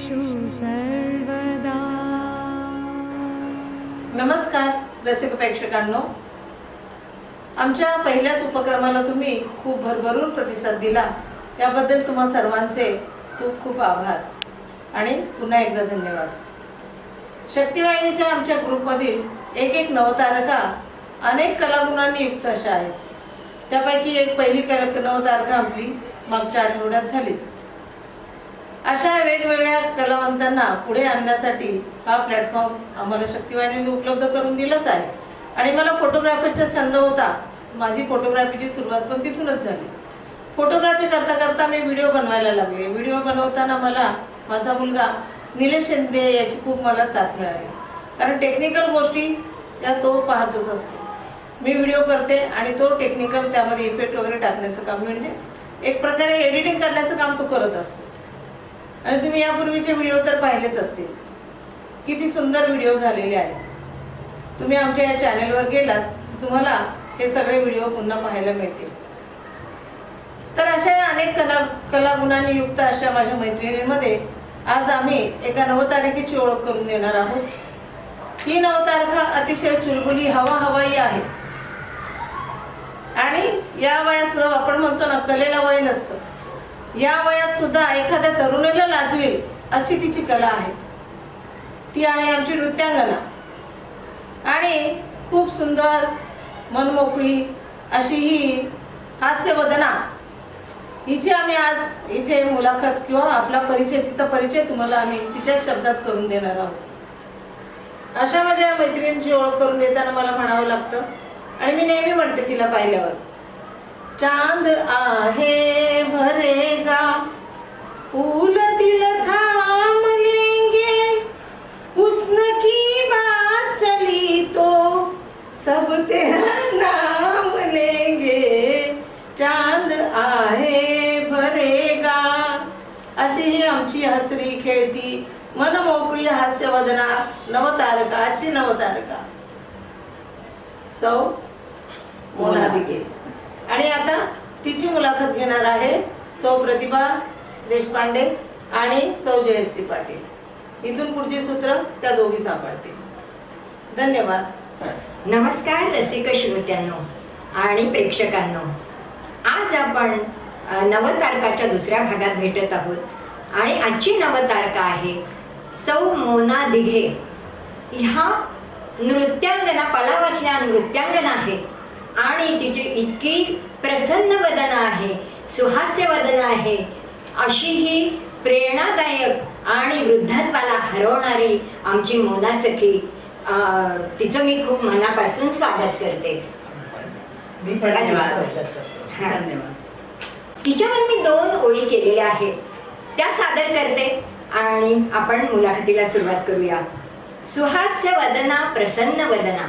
सर्वेषु सर्वदा। नमस्कार रसिक प्रेक्षकांनो, आमच्या पहिल्याच उपक्रमाला तुम्ही खूप भरभरून प्रतिसाद दिला याबद्दल तुम्हा सर्वांचे खूप खूप आभार आणि पुन्हा एकदा धन्यवाद। शक्तिवाहिनीच्या आमच्या ग्रुपमधील एक नवतारका अनेक कलागुणांनी युक्त अशा आहेत। त्यापैकी एक पहिली नवतारका आपली मागच्या आठवड्यात झालीच। अशा वेगवेगळ्या कलावंतांना पुढे आणण्यासाठी हा प्लॅटफॉर्म आम्हाला शक्तिवाहिनीने उपलब्ध करून दिलाच आहे। आणि मला फोटोग्राफीचा छंद होता, माझी फोटोग्राफीची सुरुवात पण तिथूनच झाली। फोटोग्राफी करता करता मी व्हिडिओ बनवायला लागले। व्हिडिओ बनवताना मला माझा मुलगा निलेश शिंदे याची खूप मला साथ मिळाली, कारण टेक्निकल गोष्टी या तो पाहतोच असतो। मी व्हिडिओ करते आणि तो टेक्निकल त्यामध्ये इफेक्ट वगैरे टाकण्याचं काम, म्हणजे एक प्रकारे एडिटिंग करण्याचं काम तो करत असतो। आणि तुम्ही यापूर्वीचे व्हिडिओ तर पाहिलेच असतील, किती सुंदर व्हिडिओ झालेले आहेत। तुम्ही आमच्या या चॅनेलवर गेलात तर तुम्हाला हे सगळे व्हिडिओ पुन्हा पाहायला मिळतील। तर अशा अनेक कलागुणांनी युक्त अशा माझ्या मैत्रिणींमध्ये आज आम्ही एका नवतारकेची ओळख करून देणार आहोत। ही नवतारका अतिशय चुलबुली हवाई आहे आणि या वयात आपण म्हणतो ना, कलेला वय नसतं, या वयात सुद्धा एखाद्या तरुणीला लाजवेल अशी तिची कला आहे। ती आहे आमची नृत्यांगना आणि खूप सुंदर मनमोकळी अशी ही हास्यवदना, हिची आम्ही आज इथे मुलाखत किंवा आपला परिचय, तिचा परिचय तुम्हाला आम्ही तिच्याच शब्दात करून देणार आहोत। अशा माझ्या मैत्रिणींची ओळख करून देताना मला म्हणावं लागतं आणि मी नेहमी म्हणते तिला पाहिल्यावर, चांद आहे भरेगा फूल दिल थाम लेंगे, हुस्न की बात चली तो सब तेरा नाम लेंगे, चांद आहे भरेगा। अशी ही आमची हसरी खेळती मनमोकळी हास्यवदना नवतारका, आजची नवतारका सौ मोना दिघे। आणि आता तिची मुलाखत घेणार आहे सौ प्रतिभा देशपांडे आणि सौ जयश्री पाटील। इथून पुढची सूत्र त्या दोघी सांभाळतील। धन्यवाद। नमस्कार रसिक श्रोत्यांनो आणि प्रेक्षकांनो, आज आपण नवतारकाच्या दुसऱ्या भागात भेटत आहोत आणि आजची नवतारका आहे सौ मोना दिघे। ह्या नृत्यांगना, पलावातल्या नृत्यांगना आहे आणि तिची इतकी प्रसन्न वदन आहे, सुहास्य वदन आहे, अशी ही प्रेरणादायक आणि वृद्धत्वाला हरवणारी आमची मोना सखी, तिचं मी खूप मनापासून स्वागत करते। धन्यवाद। तिच्यावर मी 2 ओळी केलेल्या आहेत, त्या सादर करते आणि आपण मुलाखतीला सुरुवात करूया। सुहास्य वदना प्रसन्न वदना,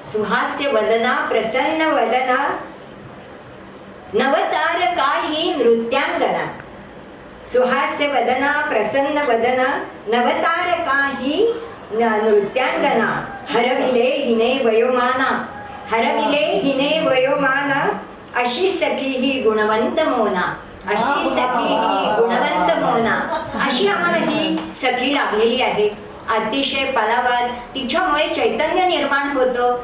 सुहास्य वदना प्रसन्न वदना, नवतारका ही नृत्यांगना। सुहास्य वदना प्रसन्न वदना, नवतारका ही नृत्यांगना, हरविले हिने वयोमाना, हरविले हिने वयोमाना, अशी सखी ही गुणवंत मोना, अशी सखी ही गुणवंत मोना। अशी आम्हाला ही सखी लाभलेली आहे। अतिशय पलावात, तिच्यामुळे चैतन्य निर्माण होतं,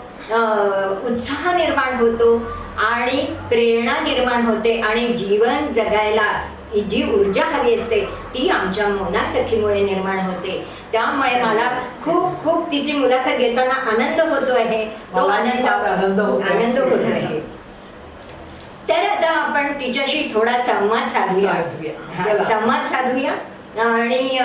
उत्साह निर्माण होतो आणि प्रेरणा निर्माण होते आणि जीवन जगायला जी ऊर्जा हवी असते ती आमच्या मोना सखीमुळे निर्माण होते। त्यामुळे मला खूप खूप तिची मुलाखत घेताना आनंद होतो आहे, तो आनंद होतो आहे। तर आता आपण तिच्याशी थोडा संवाद साधूया आणि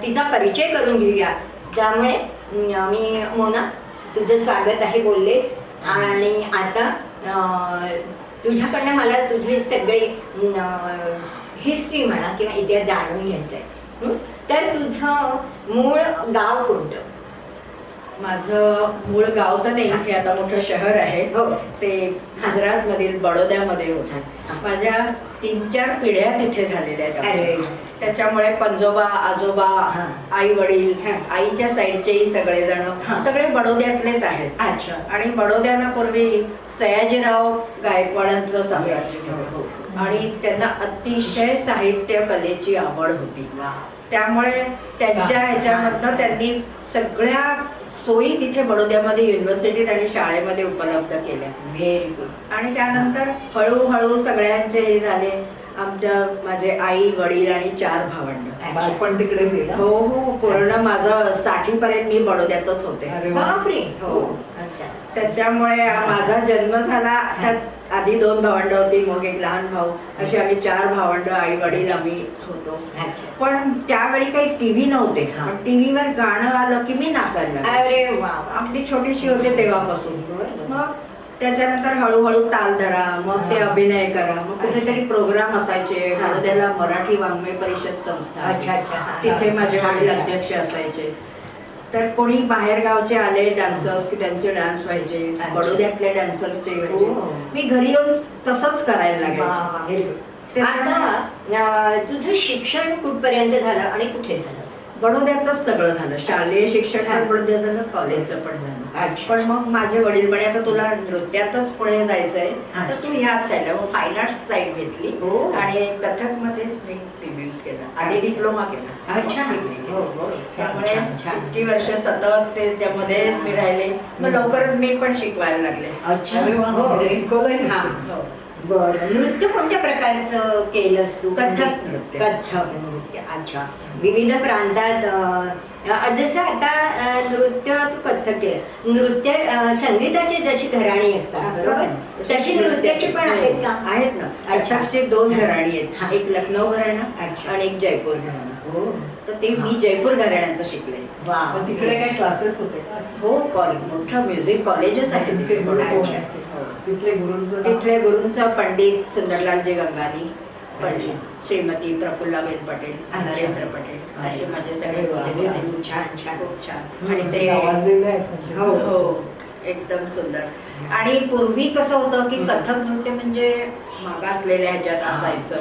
तिचा परिचय करून घेऊया। त्यामुळे मी मोना, तुझं स्वागत आहे बोललेच, आणि आता तुझ्याकडनं मला तुझी सगळी हिस्ट्री म्हणा किंवा इतिहास जाणून घ्यायचंय। तर तुझं मूळ गाव कोणतं? माझं मूळ गाव तर नाही, हे आता मोठं शहर आहे, ते गुजरात मधील बडोद्यामध्ये होतं। माझ्या 3-4 पिढ्या तिथे झालेल्या आहेत। त्याच्यामुळे पंजोबा, आजोबा, आई वडील, आईच्या साईडचेही सगळे बडोद्यातलेच आहेत। अच्छा। आणि बडोद्याला पूर्वी सयाजीराव गायकवाडांचं साम्राज्य होतं आणि त्यांना अतिशय साहित्य कलेची आवड होती त्यामुळे त्यांच्या ह्याच्यामधनं त्यांनी सगळ्या सोयी तिथे बडोद्यामध्ये युनिव्हर्सिटीत आणि शाळेमध्ये उपलब्ध केल्या. Very good. आणि त्यानंतर हळूहळू सगळ्यांचे हे झाले. माझे आई वडील आणि 4 भावंड. बालपण तिकडेच येईल. हो हो, पूर्ण माझं 60 पर्यंत मी बडोद्यातच होते. अरे वा. बापरे. हो. अच्छा. त्याच्यामुळे माझा जन्म झाला त्यात आधी 2 भावंड होती, मग एक लहान भाऊ, अशी आम्ही 4 भावंड, आई वडील आम्ही होतो. अच्छा. पण त्यावेळी काही टीव्ही नव्हते. पण टीव्हीवर गाणं आलं की मी नाचायला लागले. अरे वा. अगदी छोटीशी होते तेव्हापासून. बरं. मग त्याच्यानंतर हळूहळू ताल धरा, मग ते अभिनय करा, मग कुठेतरी प्रोग्राम असायचे. बडोद्याला मराठी वाङ्मय परिषद संस्था आहे. अच्छा अच्छा. तिथे माझे छान, वडील छान. अध्यक्ष असायचे. तर कोणी बाहेर गावचे आले डान्सर्स की त्यांचे डान्स व्हायचे, अच्छा. बडोद्यातल्या डान्सर्सचे व्हायचे. हो. मी घरी येऊन तसंच करायला लागायचे. वा, व्हेरी गुड. त्याच्यामुळे आता तुझं शिक्षण कुठपर्यंत झालं आणि कुठे झालं? बडोद्यातच सगळं झालं. शालेय शिक्षण पण बडोद्यात झालं, कॉलेजचं पण झालं. अच्छा. पण मग माझे वडील म्हणे आता तुला नृत्यातच पुढे जायचंय तर तू ह्याच साईडला, मग फाईन आर्ट्स साईड घेतली हो. आणि कथक मध्येच मी रिव्ह्यूज केला. आधी डिप्लोमा केला. अच्छा. हो, हो. त्यामुळे छान, छान. इतकी वर्ष सतत त्याच्यामध्येच मी राहिले. मग लवकरच मी पण शिकवायला लागले. अच्छा. अरे वा, हो. म्हणजे शिकवलंय हा, ना. हो. बरं. नृत्य कोणत्या प्रकारचं केलंस तू? कथक नृत्य. कथक नृत्य. अच्छा. विविध प्रांतात जसं आता नृत्य तू कथक केलं, नृत्य संगीताची जशी घराणी असतात बरोबर, तशी नृत्याची पण आहेत का? आहेत ना. अच्छा. कथकचे 2 हा. घराणी हा. आहेत. एक लखनौ घराणं अच्छा. आणि एक जयपूर घराणं. हो. तर ते मी जयपूर घराण्यांचं शिकले. वा. पण तिकडे काही क्लासेस होते का? हो, कॉलेज मोठं म्युझिक कॉलेजच आहे तुमचे तिथे. गुरु कोण अच्छा. आहेत? तिथले गुरूंचं नाव? तिथले गुरूंचा पंडित सुंदरलालजी गंगानी, अच्छा. श्रीमती प्रफुल्लाबेन पटेल, अच्छा. नरेंद्र पटेल, असे माझे सगळे अरे वा. गुरु होते. छान छान. खूप छान. आणि आणि ते ते आवाज दिले आहेत म्हणजे. हो हो, एकदम सुंदर. आणि पूर्वी कसं होतं की कथक नृत्य म्हणजे मागासलेल्या ह्याच्यात असायचं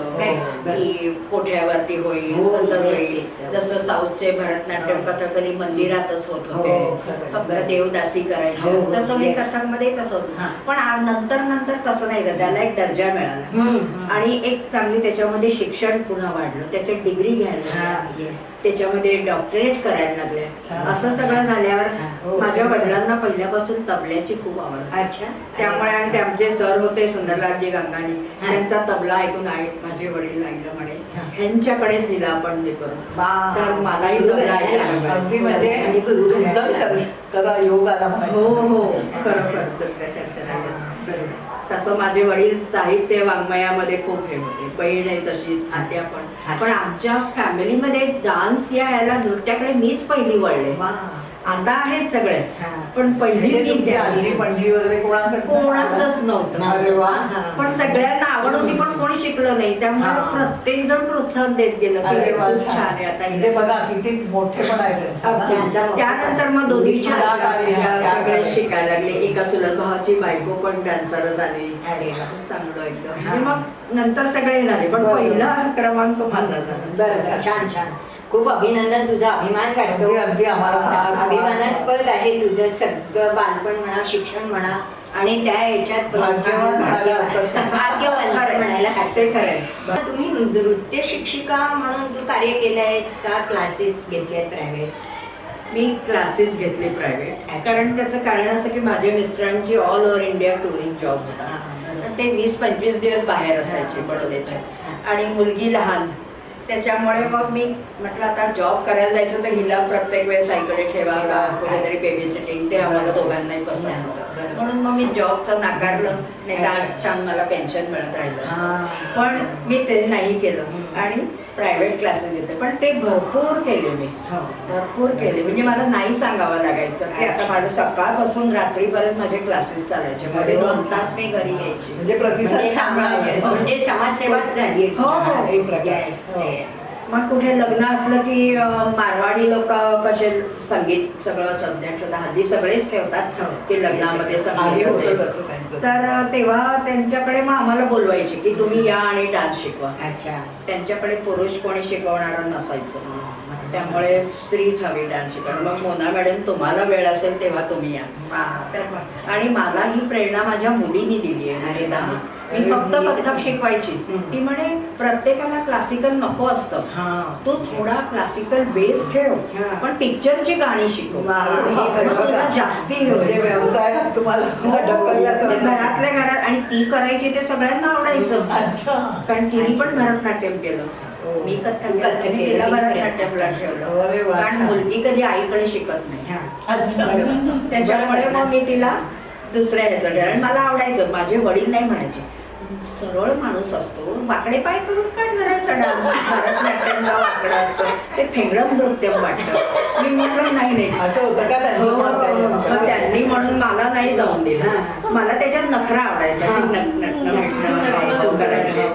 की कोठ्यावरती होईल, हो, कसं yes, होईल. yes. जसं साऊथचे भरतनाट्यम कथकली मंदिरातच होत हो, होते, खरं. फक्त देवदासी करायचे. हो, तसं हे yes. कथकमध्ये तसंच. हा. पण नंतर नंतर तसं नाही झालं. त्याला एक दर्जा मिळाला हम्म. आणि एक चांगली त्याच्यामध्ये शिक्षण पुन्हा वाढलं. त्याच्यात डिग्री घ्यायला हा, लागल्या. yes. त्याच्यामध्ये डॉक्टरेट करायला लागले. छान. असं सगळं झाल्यावर हो. माझ्या वडिलांना पहिल्यापासून तबल्याची खूप आवड. अच्छा. त्यामुळे आणि ते आमचे सर होते सुंदरलालजी गंगानी, हा. त्यांचा तबला ऐकून माझे वडील ऐकलं म्हणे हा. ह्यांच्याकडेच हिला आपण हे करू. वा. तर मलाही गुरु तबला आहे ना. ऐकायला अगदी मिळालं. म्हणजे आणि गुरु दुर्दर्शन करा योग आला हो म्हणायचं. हो, खरोखर दुर्दर्शन. बरोबर. तसं माझे वडील साहित्य वाङ्मयामध्ये खूप हे होते. बहीण आहे तशीच, आत्या पण. पण आमच्या फॅमिलीमध्ये डान्स याला नृत्याकडे मीच पहिली वळले. वा. आता आहेत सगळे, हा. पण पहिली म्हणजे मी तुमची आजी पणजी वगैरे कोणाकडे कोणाचंच नव्हतं. अरे वा. पण सगळ्यांना आवड होती, पण कोणी शिकलं नाही. त्यामुळे हा. प्रत्येक जण प्रोत्साहन देत गेलं की अरे वा, खूप छान आहे. आता म्हणजे हिला- बघा किती मोठे पण आहेत त्यांचं ना. त्यांचा त्यानंतर मग दोघीच्या कलाकारिया, सगळे त्या शिकायला लागले. एका चुलत भावाची बायको पण डान्सर झाली. अरे वा. खूप चांगलं एकदम. हा. आणि मग नंतर सगळे झाले, पण बरोबर. पहिला क्रमांक माझा झाला. बरं. छान छान. खूप अभिनंदन. तुझा अभिमान वाटतो. अगदी अगदी आम्हाला फार- अभिमानास्पद आहे तुझं सगळं बालपण म्हणा, शिक्षण म्हणा, आणि त्या याच्यात भाग्यवान म्हणायला हरकत नाही. भाग्यवान म्हणायला हरकत ते नाही. खरंय. तुम्ही नृत्य शिक्षिका म्हणून तू कार्य केलंयस का क्लासेस घेतले प्रायव्हेट? मी क्लासेस घेतले प्रायव्हेट. अच्छा. कारण त्याचं कारण असं की माझ्या मिस्टरांची all over India touring job होता. हा, बरोबर. तर ते 20-25 दिवस बाहेर असायचे बडोद्याच्या. आणि मुलगी लहान, त्याच्यामुळे मग मी म्हटलं आता जॉब करायला जायचं तर हिला प्रत्येक वेळेस आईकडे ठेवा का, कुठेतरी बेबी सिटिंग, ते आम्हाला दोघांनाही पसंत होतं. म्हणून मग मी जॉबचं नाकारलं. नाही तर आज छान मला पेन्शन मिळत राहिलं असतं. पण मी ते नाही केलं आणि प्रायव्हेट क्लासेस घेतले. पण ते भरपूर केले मी, भरपूर केले. म्हणजे मला नाही सांगावं लागायचं की आता माझं सकाळपासून रात्रीपर्यंत माझे क्लासेस चालायचे. मध्ये 2 तास मी घरी यायची. म्हणजे प्रतिसाद चांगला आहे. म्हणजे समाजसेवाच झाली. हो, हो. एक प्रकार. Yes, yes. मग कुठे लग्न असलं की मारवाडी लोक कसे संगीत सगळं सध्या ठेवतात. हल्ली सगळेच ठेवतात की लग्नामध्ये आधी संगीत होतं असेल. तसं त्यांचं. तर तेव्हा त्यांच्याकडे मग आम्हाला बोलवायचे की तुम्ही या आणि डान्स शिकवा. अच्छा. त्यांच्याकडे पुरुष कोणी शिकवणारं नसायचं. त्यामुळे स्त्रीच हवी डान्स शिकायला. मग मोना मॅडम तुम्हाला वेळ असेल तेव्हा तुम्ही या. वा. तर आणि मला ही प्रेरणा माझ्या मुलीनी दिली आहे. अरे वा. मी फक्त कथ्थक शिकवायची. ती म्हणे प्रत्येकाला क्लासिकल नको असतं, तो थोडा क्लासिकल बेस ठेव, पण पिक्चरची गाणी शिकव, तुला जास्ती व्यवसाय तुम्हाला घरातल्या घरात. आणि ती करायची ते सगळ्यांना आवडायचं, कारण तिने पण भरतनाट्यम केलं, मी कथ्थक तिला भरतनाट्यमला ठेवलं, कारण मुलगी कधी आईकडे शिकत नाही. त्याच्यामुळे मग मी तिला दुसऱ्या ह्याचं ठेवलं. आणि मला आवडायचं, माझे वडील नाही म्हणायचे सरळ माणूस असतो वाकडे पाय करून काय करायचं डान्स, भरतनाट्यमला वाकडं असतं ते फेंगडं नृत्य वाटतं. मी म्हटलं नाही असं होतं का मग त्यांनी म्हणून मला नाही जाऊन दिलं. मला त्याच्यात नखरा आवडायचा,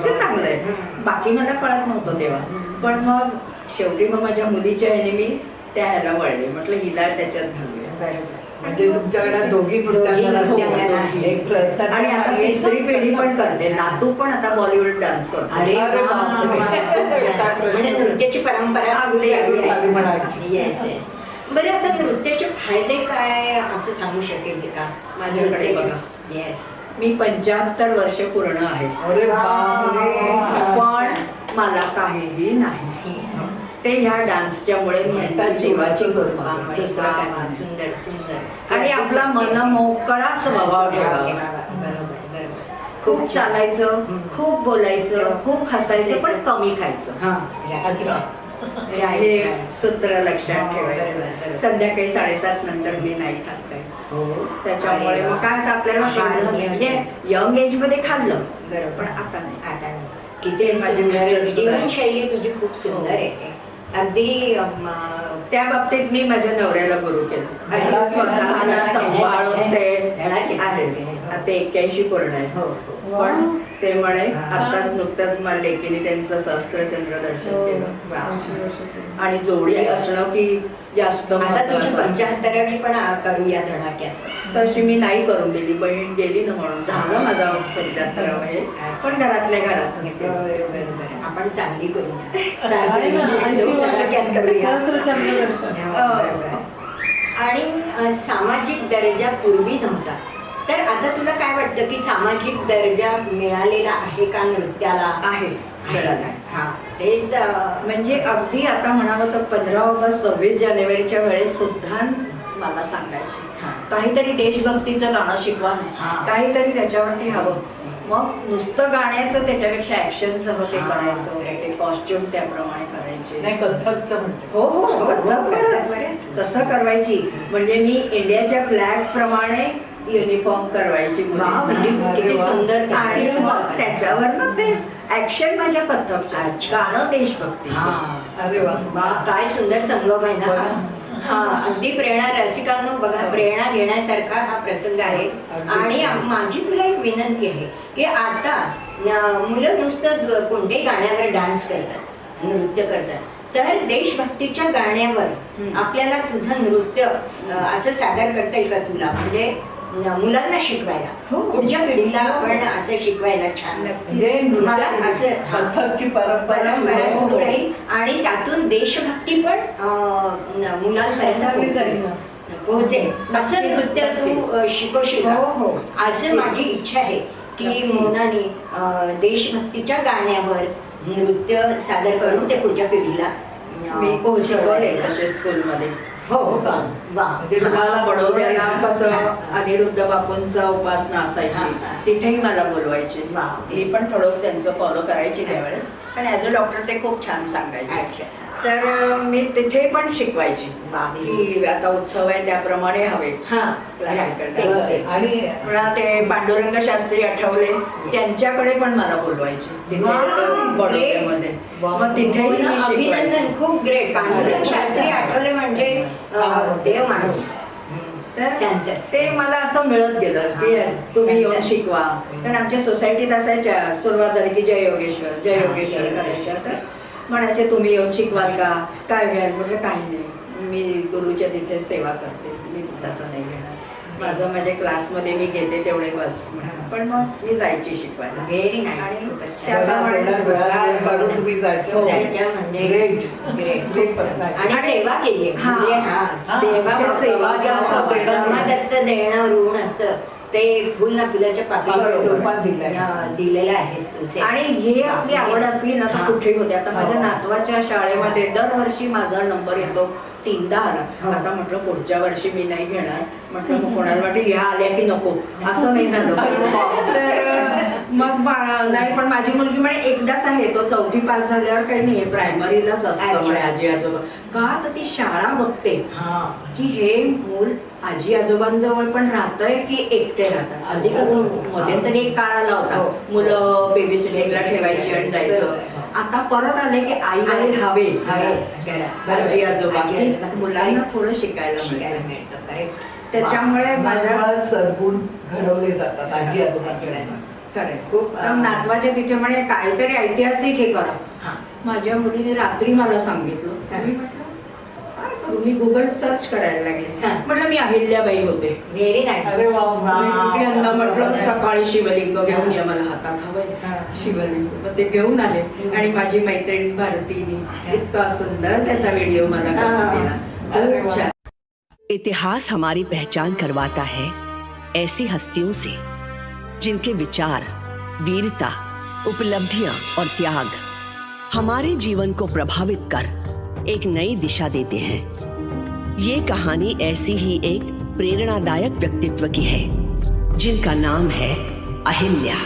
ते चांगलं आहे, बाकी मला कळत नव्हतं तेव्हा. पण मग शेवटी मग माझ्या मुलीच्या ह्याने मी त्या ह्याला वळले, म्हटलं हिला त्याच्यात घालूया. म्हणजे तुमच्याकडे दोघी आणि आता तिसरी पिढी पण करते, नातू पण आता बॉलिवूड डान्स करतो. म्हणजे नृत्याची परंपरा म्हणायची. Yes yes. बरं, आता नृत्याचे फायदे काय असं सांगू शकेल का माझ्याकडे बघा, येस, मी 75 वर्ष पूर्ण आहे, पण मला काहीही नाही. ते ह्या डान्सच्यामुळे जीवाची दुसरं काय. सुंदर सुंदर. आणि आपला मन मोकळा स्वभाव ठेवावा. खूप चालायचं, खूप बोलायचं, खूप हसायचं, पण कमी खायचं. हे सूत्र लक्षात ठेवायचं. संध्याकाळी 7:30 नंतर मी नाही खात काय. त्याच्यामुळे मग काय आपल्याला यंग एज मध्ये खाल्लं, पण आता नाही. आता नाही. किती सुंदर जीवनशैली तुझी, खूप सुंदर आहे अगदी. त्या बाबतीत मी माझ्या नवऱ्याला गुरु केलं, स्वतःला सांभाळून ते 81 पूर्ण आहे. पण ते म्हणे आताच नुकतंच मला लेकीने त्यांचं सहस्त्रचंद्र दर्शन केलं. आणि जोडी असणं की जास्त. आता तुझी 75वी पण करूया धडाक्यात. तशी मी नाही करून दिली, बहीण गेली ना म्हणून झालं माझा 75 आहे, पण घरातल्या घरात. आपण चांगली करूया. आणि सामाजिक दर्जा पूर्वी नव्हता, तर आता तुला काय वाटतं की सामाजिक दर्जा मिळालेला आहे का नृत्याला? आहे. तेच म्हणजे अगदी आता म्हणावं तर 15 ऑगस्ट 26 जानेवारीच्या वेळेस सुद्धा मला सांगायचे काहीतरी देशभक्तीचं गाणं शिकवा, काहीतरी त्याच्यावरती हवं. मग नुसतं गाण्याचं त्याच्यापेक्षा ऍक्शन सह ते करायचं, ते कॉस्ट्युम त्याप्रमाणे करायचे. नाही, कथ्थकचं म्हणते. हो हो, कथ्थक तसं करवायची. म्हणजे मी इंडियाच्या फ्लॅग प्रमाणे युनिफॉर्म करवायची किती सुंदर. आणि मग त्याच्यावर ना ते ऍक्शन माझ्या कथ्थकचं, गाणं देशभक्तीचं. अरे वा, काय सुंदर संगम आहे ना. हा, अगदी प्रेरणा. रसिकांनो बघा, प्रेरणा घेण्यासारखा हा प्रसंग आहे. आणि माझी तुला एक विनंती आहे की आता मुलं नुसतं कोणत्याही गाण्यावर डान्स करतात, नृत्य करतात, तर देशभक्तीच्या गाण्यावर आपल्याला तुझं नृत्य असं सादर करता येईल का तुला? म्हणजे मुलांना शिकवायला, पुढच्या पिढीला आपण असं शिकवायला छान. म्हणजे मला असं कथ्थकची परंपरा सुरू राहील आणि त्यातून देशभक्ती पण मुलांपर्यंत पोहोचेल असं नृत्य तू शिकवशील असं माझी इच्छा आहे की मोनाने देशभक्तीच्या गाण्यावर नृत्य सादर करून ते पुढच्या पिढीला पोहोचवले. तसे स्कूलमध्ये हो का? वा. बडोद्याला कसं अनिरुद्ध बापूंचा उपासना असायची, तिथेही मला बोलवायचे. मी पण थोडं त्यांचं फॉलो करायची त्यावेळेस, पण ॲज अ डॉक्टर ते खूप छान सांगायचे. तर मी तिथे पण शिकवायची की आता उत्सव आहे त्याप्रमाणे हवे क्लासिकल डान्स. आणि ते पांडुरंग शास्त्री आठवले, त्यांच्याकडे पण मला बोलवायचे तिथे बडोद्यामध्ये. मग तिथे अभिनंदन, खूप ग्रेट. पांडुरंग शास्त्री आठवले म्हणजे देव माणूस. तर ते मला असं मिळत गेलं की तुम्ही येऊन शिकवा. कारण आमच्या सोसायटीत असायच्या, सुरुवात झाली की जय योगेश्वर जय योगेश्वर करायच्या, तर म्हणायचे तुम्ही येऊन शिकवाल का? काय घ्याल? म्हटलं काही नाही, मी गुरुच्या तिथे सेवा करते, मी तसं नाही घेणार, माझं माझ्या क्लासमध्ये मी घेते तेवढे बस. पण मग मी जायची शिकवायला. Very nice. तुम्ही जायचं आणि सेवा केली. समाजाचं देणं ऋण असतं ते फुल ना फुलाच्या रूपात दिलंय. दिलेलं आहे तुसे. आणि हे आपली आवड असली ना तर हा. कुठे होते. आता माझ्या हो. नातवाच्या शाळेमध्ये दरवर्षी माझा नंबर येतो 3दा हो. आला. आता म्हटलं पुढच्या वर्षी मी नाही घेणार. म्हटलं मग कोणाला वाटेल ह्या आल्या की नको, असं नाही झालं. तर मग नाही, पण माझी मुलगी म्हणे एकदाच आहे, तो 4थी पास झाल्यावर काही नाही, प्रायमरीलाच असतं म्हणे आजी आजोबा. का तर ती शाळा बघते हा. की हे मूल आजी आजोबांजवळ पण राहतंय की एकटे राहतात. आधी कसं मध्यंतरी एक काळ आला होता, मुलं बेबी सिटिंगला ठेवायची आणि जायचं. आता परत आले की आई वडील हवे, आजी आजोबा, मुलांना थोडं शिकायला मिळतं. त्याच्यामुळे माझ्या सद्गुण घडवले जातात आजी आजोबांच्या. खूप नातवाच्या तिथे म्हणे काहीतरी ऐतिहासिक हे करा. हा. माझ्या मुलीने रात्री मला सांगितलं. मी म्हटलं काय करू, मी गुगल सर्च करायला लागले. म्हटलं मी अहिल्याबाई होते. Very nice. अरे वा. यांना म्हटलं सकाळी शिवलिंग घेऊन या, मला हातात हवंय शिवलिंग. मग ते घेऊन आले आणि माझी मैत्रीण भारतीने इतका सुंदर त्याचा व्हिडिओ मला करून दिला. खूप छान. इतिहास हमारी पहचान करवाता है ऐसी हस्तियों से जिनके विचार, वीरता, उपलब्धियां और त्याग हमारे जीवन को प्रभावित कर एक नई दिशा देते हैं। ये कहानी ऐसी ही एक प्रेरणादायक व्यक्तित्व की है जिनका नाम है अहिल्या।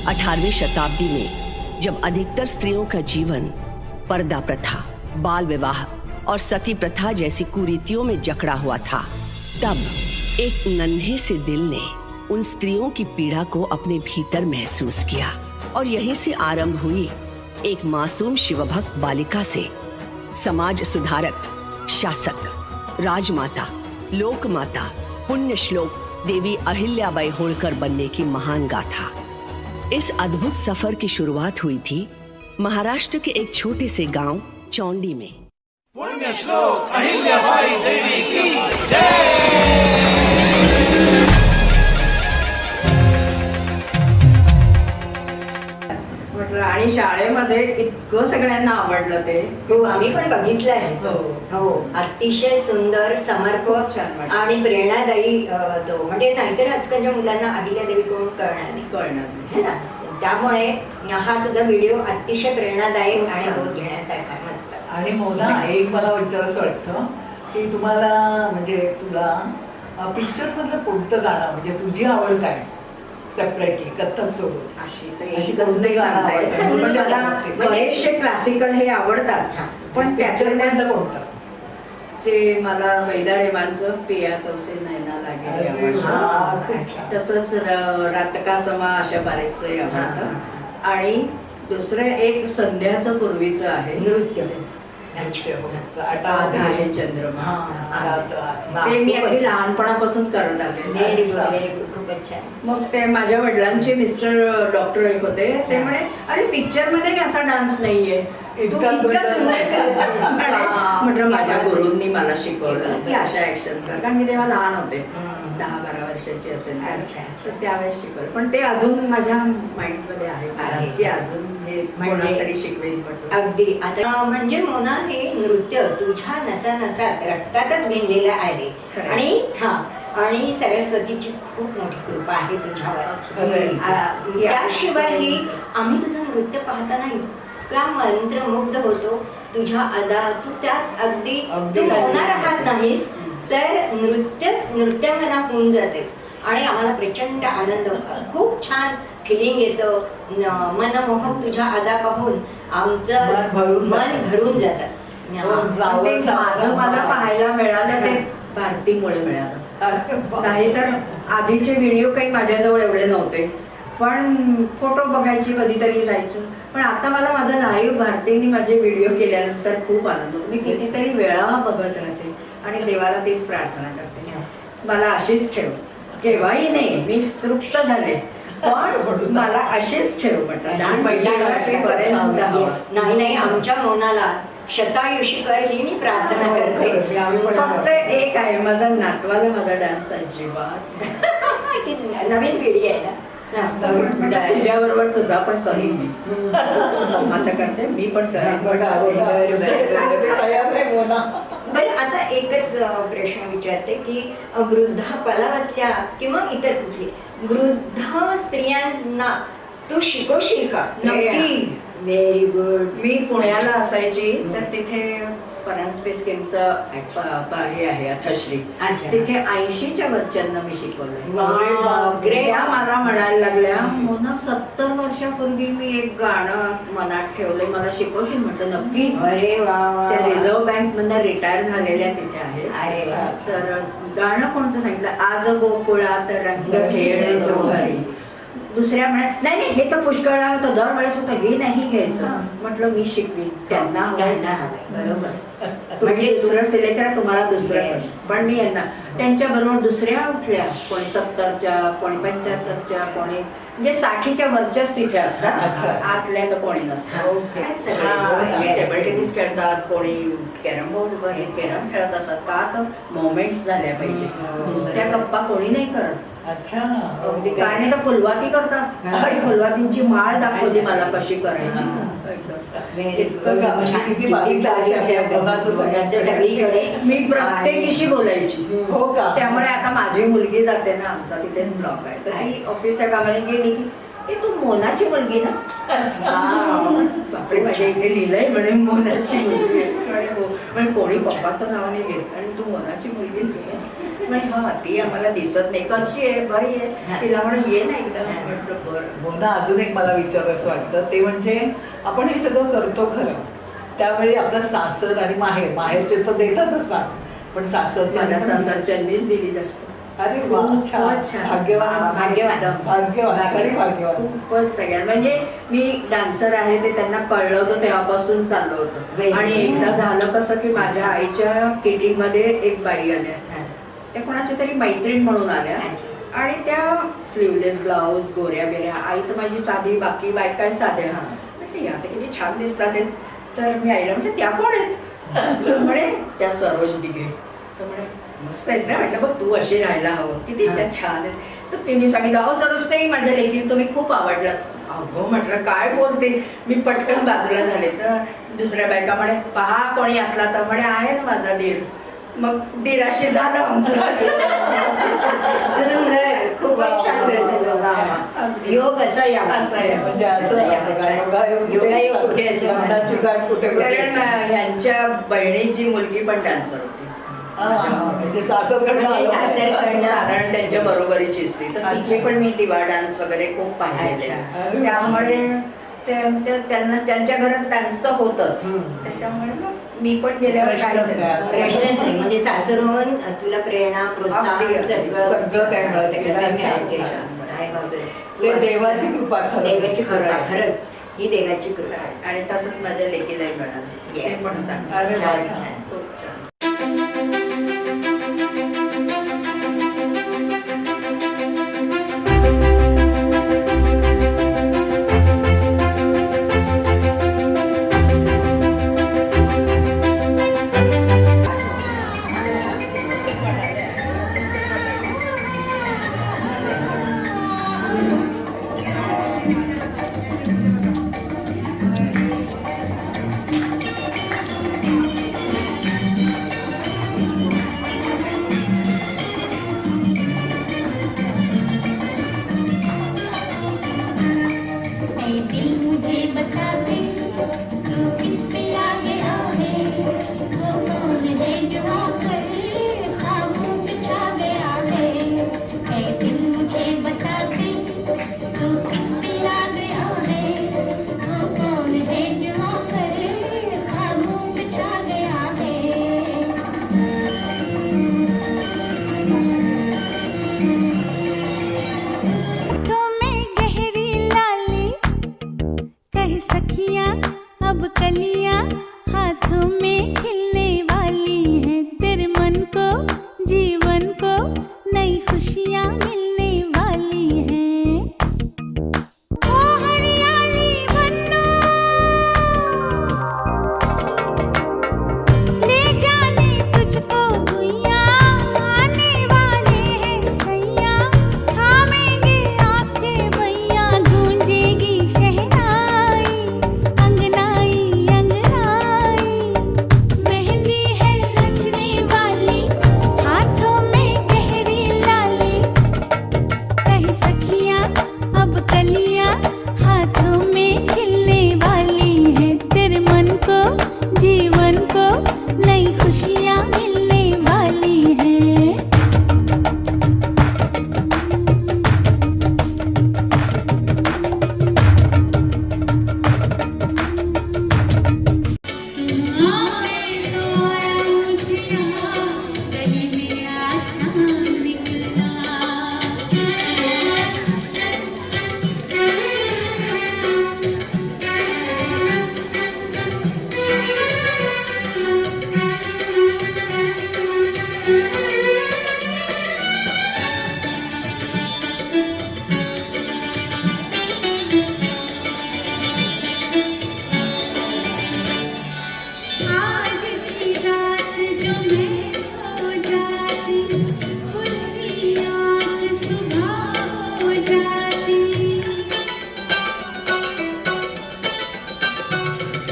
18वीं शताब्दी में जब अधिकतर स्त्रियों का जीवन पर्दा प्रथा, बाल विवाह और सती प्रथा जैसी कुरीतियों में जकड़ा हुआ था, तब एक नन्हे से दिल ने उन स्त्रियों की पीड़ा को अपने भीतर महसूस किया और यहीं से आरंभ हुई एक मासूम शिवभक्त बालिका से समाज सुधारक, शासक, राजमाता, लोकमाता, पुण्य श्लोक देवी अहिल्याबाई होळकर बनने की महान गाथा। इस अद्भुत सफर की शुरुआत हुई थी महाराष्ट्र के एक छोटे से गांव चौंडी में। पुण्य श्लोक अहिल्याबाई देवी की जय। म्हटलं आणि शाळेमध्ये इतकं सगळ्यांना आवडलं ते. हो, आम्ही पण बघितलं आहे. हो. हो, अतिशय सुंदर, समर्पक छान वाटलं. आणि प्रेरणादायी तो. म्हणजे नाहीतर आजकालच्या मुलांना अहिल्यादेवी कोण कळणार नाही, कळणार है ना. त्यामुळे हा तुझा व्हिडिओ अतिशय प्रेरणादायक आणि छान. बोध घेण्यासारखा आहे. मस्त. आणि मोना, एक मला विचारायचं वाटतं की तुम्हाला म्हणजे तुला पिक्चर मधलं कोणतं गाणं, म्हणजे तुझी आवड काय सेपरेटली कथ्थक सोडून अशी कसं नाही सांगता येत. म्हणजे मला बरेचसे क्लासिकल हे आवडतात, पण पिक्चर त्याच्यातलं मधलं कोणतं? ते मला वैदा रेमांचं पिया तोसे नैना लागे हे आवडतं. हा, खूप छान. तसंच रातका समा अशा बारेकचं आवडतं. आणि दुसरं एक संध्याचं पूर्वीचं आहे नृत्य. आधा आहे चंद्रमा. ते मी अगदी लहानपणापासून करत आले. Very good, very good. खूपच छान. मग ते माझ्या वडिलांचे मिस्टर डॉक्टर एक होते. ते म्हणे अरे पिक्चर मध्ये असा डान्स नाहीये, तू इतका इतका सुंदर करतेस. हा. म्हटलं माझ्या गुरूंनी मला शिकवलं की अशा ऍक्शन कर. कारण मी तेव्हा लहान होते, हम्म. 10-12 वर्षाची असेल अच्छा, अच्छा. तर त्यावेळेस शिकवलं. पण ते अजून माझ्या माइंड मध्ये आहे आहे. की अजून हे म्हणजे- कोणातरी शिकवेल म्हटलं. अगदी. आता म्हणजे मोना, हे नृत्य तुझ्या नसानसात रक्तातच भिनलेलं आहे. खरं. आणि सरस्वतीची खूप मोठी कृपा आहे खरं. तुझ्यावर. त्याशिवायही आम्ही तुझं नृत्य पाहताना इतका मंत्रमुग्ध होतो. तुझ्या अदा, तू त्यात अगदी तू होणार आहात नाहीस तर नृत्यांगना होऊन जातेस. आणि आम्हाला प्रचंड आनंद, खूप छान फिलिंग येतं. मनमोहक तुझ्या अदा पाहून आमचं मन भरून जातं. ते माझं मला पाहायला मिळालं ते भारतीमुळे मिळालं. नाही तर आधीचे व्हिडिओ काही माझ्याजवळ एवढे नव्हते, पण फोटो बघायची कधीतरी जायचं. पण आता मला माझं लाईव्ह भारतीने माझे व्हिडिओ केल्यानंतर खूप आनंद होतो. मी कितीतरी वेळा बघत राहते आणि देवाला तीच प्रार्थना करते, मला अशीच ठेव. केव्हाही नाही, मी तृप्त झाले, पण मला अशीच ठेव म्हटलं. नाही, आमच्या मोनाला शतायुषी कर ही मी प्रार्थना करते. फक्त एक आहे, माझा नातवाला माझा डान्स अजिबात. नवीन पिढी आहे ना. तुझ्या बरोबर तुझा पण करीन मी. आता करते मी पण करेन. तयार नाही मोना. बरं आता एकच प्रश्न विचारते की वृद्धापकाळातल्या किंवा इतर कुठली वृद्ध स्त्रियांना तू शिकवशील का? नक्की. Very good. मी पुण्याला असायची तर तिथे परांजपे स्कीमचं हे आहे अथश्री. अच्छा. तिथे 80च्या वरच्यांना मी शिकवलं. Wow, great. त्या मला म्हणायला लागल्या मोना 70 वर्षापूर्वी मी एक गाणं मनात ठेवलंय, मला शिकवशील? म्हटलं नक्की. अरे वा. त्या रिझर्व्ह बँक मधनं रिटायर झालेल्या तिथे आहेत. अरे वा. तर गाणं कोणतं सांगितलं? आज गोकुळात रंग खेळतो हरी. दुसऱ्या म्हणा नाही नाही हे तर पुष्कळ होतं, दरवेळेस होतं, हे नाही घ्यायचं. म्हटलं मी शिकवीन त्यांना बरोबर. म्हणजे दुसरं सिलेक्ट करा, तुम्हाला दुसरं Yes. पण मी यांना त्यांच्या बरोबर दुसऱ्या उठल्या, कोणी 70च्या, कोणी 75च्या, कोणी म्हणजे 60च्या वरच्याच तिथे असतात. अच्छा. आतल्या तर कोणी नसतात. ओके. टेबल टेनिस खेळतात, कोणी कॅरम बोर्ड हे कॅरम खेळत असतात. का तर मोमेंट्स झाल्या पाहिजे. नुसत्या गप्पा कोणी नाही करत. अच्छा. अगदी काय नाही तर फुलवाती करतात. आणि फुलवातींची माळ दाखवली मला कशी करायची. Very good. बघा, म्हणजे किती बारीक झाली आहे कोणाचं सगळ्यांचं सगळीकडे. मी प्रत्येकीशी बोलायची. हो का? त्यामुळे आता माझी मुलगी जाते ना, आमचा तिथे ब्लॉक आहे, तर ती ऑफिसच्या कामाने गेली की ए तू मोनाची मुलगी ना? बापरे माझ्या इथे लिहिलंय म्हणे मोनाची मुलगी आहे. आणि हो म्हणजे कोणी पप्पाचं नाव नाही घेत आणि तू मोनाची मुलगी नाही. म्हणजे हा ती आम्हाला दिसत नाही, कशी आहे, बरी आहे, तिला म्हणून ये ना एकदा. म्हटलं बरं. हो ना. अजून एक मला विचारायचं वाटतं ते म्हणजे आपण हे सगळं करतो खरं, त्यावेळी आपलं सासर आणि माहेरचे तर देतातच ना, पण सासरच्या मला सासरच्यांनीच दिली जास्त. अरे वा. छान. भाग्यवान खरी भाग्यवान. खूपच सगळ्यात म्हणजे मी डान्सर आहे ते त्यांना कळलं होतं तेव्हापासून चाललं होतं. आणि एकदा झालं कसं की माझ्या आईच्या किटीमध्ये एक बाई आल्या, त्या कोणाच्या तरी मैत्रीण म्हणून आल्या आणि त्या स्लीवलेस ब्लाऊज, गोऱ्या बेऱ्या. आई तर माझी साधी, बाकी बायका साध्या. म्हटलं आता किती छान दिसतात ते. तर मी आईला म्हटलं त्या कोण आहेत? तर म्हणे त्या सरोज दिघे. तर म्हणे मस्त आहेत ना. म्हटलं बघ तू अशी राहायला हवं, किती त्या छान आहेत. तर तिने सांगितलं अहो सरोज ताई माझ्या लेकीला तुम्ही खूप आवडलं. अगो म्हटलं काय बोलते. मी पटकन बाजूला झाले तर दुसऱ्या बायका म्हणे पहा कोणी असला तर म्हणे आहे ना माझा दीर. मग दीराशी झालं आमचं. सुंदर. खूपच छान प्रसंग. योग असा या असं आहे. म्हणजे असं योगायोग कुठे असेल लग्नाची गाठ कुठे कारण ह्यांच्या बहिणीची मुलगी पण डान्सर होती. म्हणजे सासरकडनं आलं. साधारण त्यांच्या बरोबरीची असते. तर तिचे पण मी दिवा डान्स वगैरे खूप पाहिलेले. अच्छा. त्यामुळे त्यांना त्यांच्या घरात डान्सचं होतच. त्याच्यामुळे मग मी पण गेल्यावर प्रश्नच नाही. प्रश्नच नाही. म्हणजे सासरून तुला प्रेरणा, प्रोत्साहन अगदी, सगळं काय मिळतं. काय बाबा. ते देवाची कृपा खरं. देवाची कृपा खरंच. ही देवाची कृपा आहे. आणि तसंच माझ्या लेकीलाही मिळालं. ते Yes. पण चांगलं. अरे वा, छान, छान. छान. खूप छान.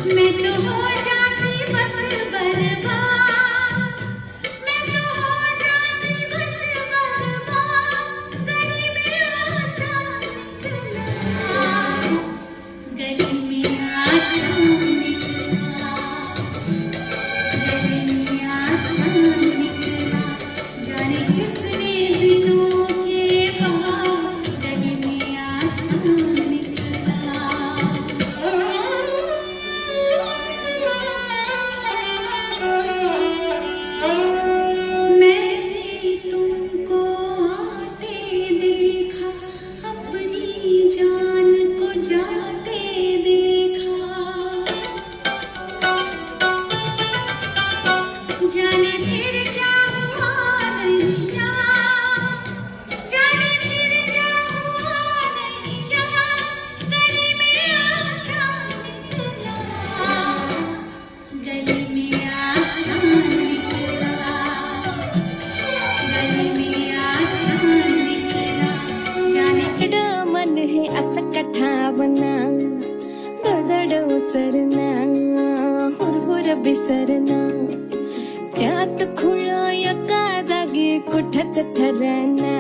मैं तो हो जाती बस बर्बाद, मैं तो हो जाती बस बर्बाद, गली में आजा निकला, गली में आजा निकला, गली में आजा निकला, जाने कितने दिनों के बाद गली में आजा निकला। मैंने तुमको आते देखा, अपनी जान को जाते देखा, जाने फिर क्या हुआ नैया, जाने फिर क्या हुआ नैया, गली में आजा निकला, गली में आजा निकला, गली में आजा निकला, जाने मन है असं कठावना, दडदड उसरना, हुरहुर बिसरना, त्यात खुळा एका जागी कुठच ठरना,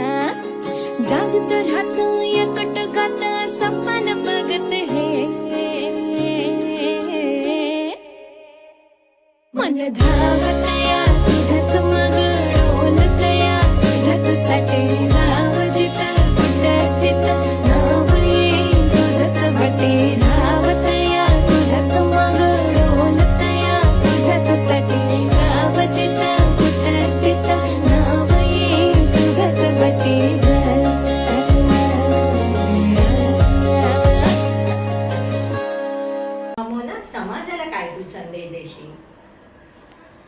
जागत राहतो एकटकात सपन बघत हे, मन धावतया तुझ्याच मग डोलतया, तुझ्याच साठी राव जिथं कुठं तिथं नाव येईल तुझंच बटे, धावतया तुझ्याच मग डोलतया, तुझ्याच साठी राव जिथं कुठं तिथं नाव येईल तुझंच बटे. मोना, समाजाला काय तू संदेश देशील?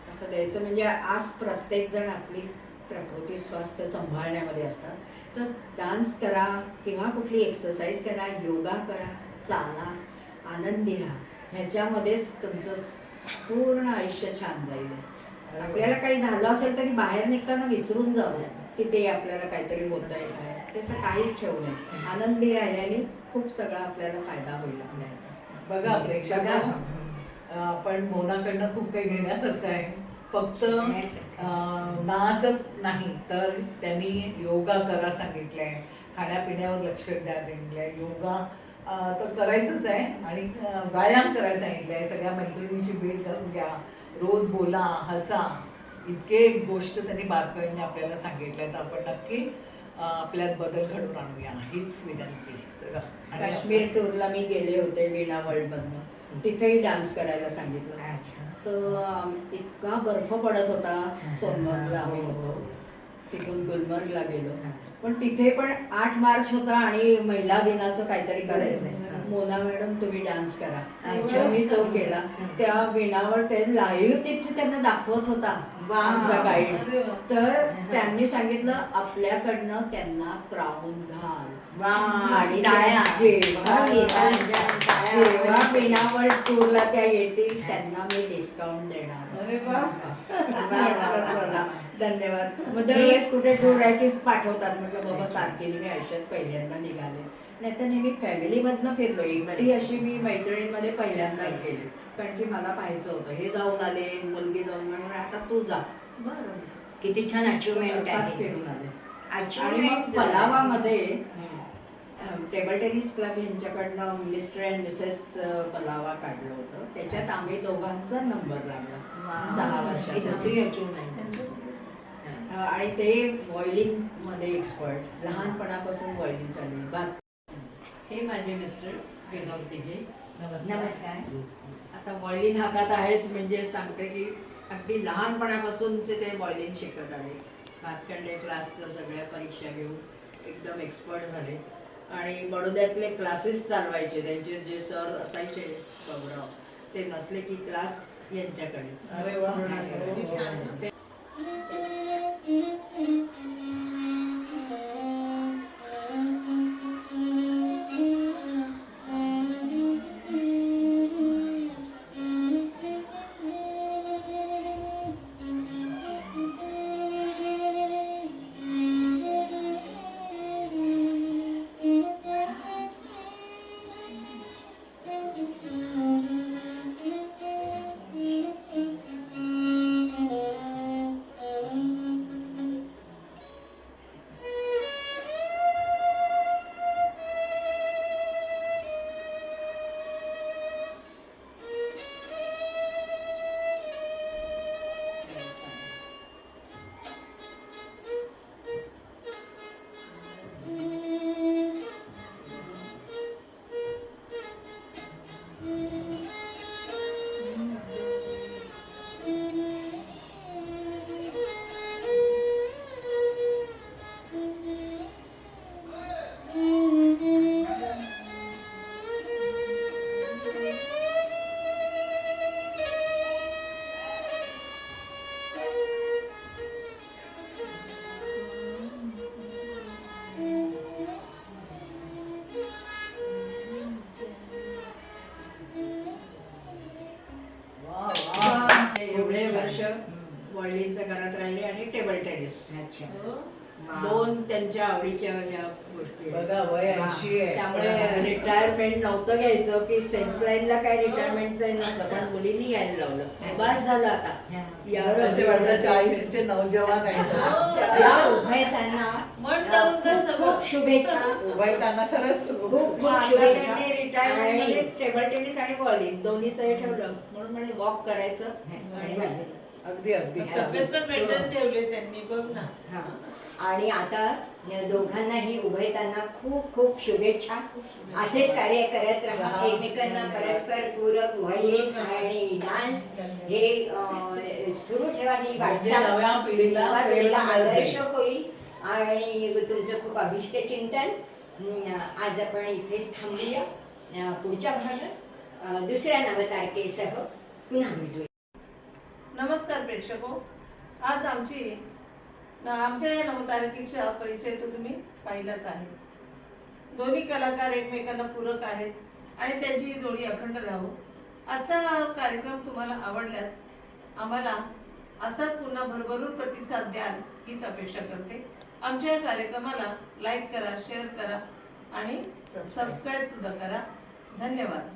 असं द्यायचं म्हणजे आज प्रत्येक जण आपली प्रकृती स्वास्थ्य सांभाळण्यामध्ये असतात, तर डान्स करा किंवा कुठली एक्सरसाइज करा, योगा करा, चाला, आनंदी राहा, ह्याच्यामध्येच तुमचं पूर्ण आयुष्य छान जाईल. आपल्याला काही झालं असेल तरी बाहेर निघताना विसरून जावं की ते आपल्याला काहीतरी होतं आहे, तसं काहीच ठेवू नये. आनंदी राहिल्याने खूप सगळा आपल्याला फायदा होईल आपल्याचा. बघा प्रेक्षक, आपण मोनाकडनं खूप काही घेण्यासारखं आहे. फक्त नाचच नाही तर त्यांनी योगा करा सांगितलंय, खाण्यापिण्यावर लक्ष द्या सांगितलंय, योगा तर करायचंच आहे आणि व्यायाम करायला सांगितलंय, सगळ्या मैत्रिणींची भेट घालून घ्या, रोज बोला, हसा, इतके गोष्ट त्यांनी बारकाईने आपल्याला सांगितल्या. तर आपण नक्की आपल्यात बदल घडवून आणूया हीच विनंती. काश्मीर टूरला मी गेले होते वीणा वर्ल्डमधनं, तिथेही डान्स करायला सांगितलं. तर इतका बर्फ पडत होता. सोनमर्गला आम्ही होतो, तिथून गुलमर्गला गेलो, पण तिथे पण 8 मार्च होता आणि महिला दिनाचं काहीतरी करायचंय. मोना मॅडम तुम्ही डान्स करा, मी तो केला. त्या वीणावर ते लाईव्ह तिथे त्यांना दाखवत होता आमचा गाईड. तर त्यांनी सांगितलं आपल्याकडनं त्यांना क्राऊन घाल आणि जेव्हा वीणावर टूरला त्या येतील त्यांना मी डिस्काउंट देणार. धन्यवाद. मग दरवेळेस कुठे टूर आहे की पाठवतात, म्हटलं बाबा सारखी मी आयुष्यात पहिल्यांदा निघाले, नाही तर नेहमी फॅमिलीमधनं फिरलो. एकटी अशी मी मैत्रिणींमध्ये पहिल्यांदाच गेले, कारण की मला पाहायचं होतं. हे जाऊन आले, मुलगी जाऊन, म्हणून आता तू जा. बरं, किती छान अचिव्हमेंट आहे. फिरून आले. आणि Achievement मग पलावामध्ये टेबल टेनिस क्लब यांच्याकडनं मिस्टर अँड मिसेस पलावा काढलं होतं. त्याच्यात आम्ही दोघांचा नंबर लागला 6 ही दुसरी वर्षाची. अचिव्हमेंट. आणि ते व्हायोलिन मध्ये एक्सपर्ट, लहानपणापासून व्हायोलिन चालू. हे माझे मिस्टर विनोद दिघे. नमस्कार. आता व्हायोलिन हातात आहेच म्हणजे सांगते की अगदी लहानपणापासूनचे ते व्हायोलिन शिकत आले. भातखंडे क्लासचं सगळ्या परीक्षा घेऊन एकदम एक्सपर्ट झाले आणि बडोद्यातले क्लासेस चालवायचे. त्यांचे जे सर असायचे बाबूराव, ते नसले की क्लास यांच्याकडे. अरे वा. ते व्हायोलिनचं करत राहिले आणि टेबल टेनिस अच्छा हो. दोन त्यांच्या आवडीच्या ज्या गोष्टी आहेत. बघा वय 80 आहे. त्यामुळे रिटायरमेंट नव्हतं घ्यायचं की सेन्स लाईनला काय रिटायरमेंटचं नसतं पण मुलींनी घ्यायला लावलं बस झालं आता यावर असे वाटतं 40चे नौजवान आहेत. या उभयतांना मन लावून तर सगळं. खूप शुभेच्छा. उभयताना खरंच खूप खूप आता शुभेच्छा. त्यांनी रिटायरमेंट मध्ये आणि टेबल टेनिस आणि व्हायोलिन दोन्हीचं हे ठेवलं म्हणून म्हणे वॉक करायचं आणि वाजायचं. अगदी अगदी तब्येत पण मेंटेन ठेवली त्यांनी बघ ना. हा. आणि आता दोघांनाही उभयतांना खूप खूप शुभेच्छा. असेच कार्य करत राहा. एकमेकांना परस्पर पूरक व्हायोलिन आणि डान्स हे सुरू ठेवा. ही म्हणजे वाटचाल नव्या पिढीला नव्या पिढीला प्रेरणा मिळते. आदर्श होईल. आणि तुमचं खूप अभिष्ट चिंतन. आज आपण इथेच थांबूया. पुढच्या भागात दुसऱ्या नवतारकेसह पुन्हा भेटूया. नमस्कार प्रेक्षको. आज आमच्या या नवतारकीचा परिचय तर तुम्ही पाहिलाच आहे. दोन्ही कलाकार एकमेकांना पूरक आहेत आणि त्यांची ही जोडी अखंड राहो. आजचा कार्यक्रम तुम्हाला आवडल्यास आम्हाला असाच पुन्हा भरभरून प्रतिसाद द्याल हीच अपेक्षा करते. आमच्या या कार्यक्रमाला लाईक करा, शेअर करा आणि सबस्क्राईब सुद्धा करा. धन्यवाद.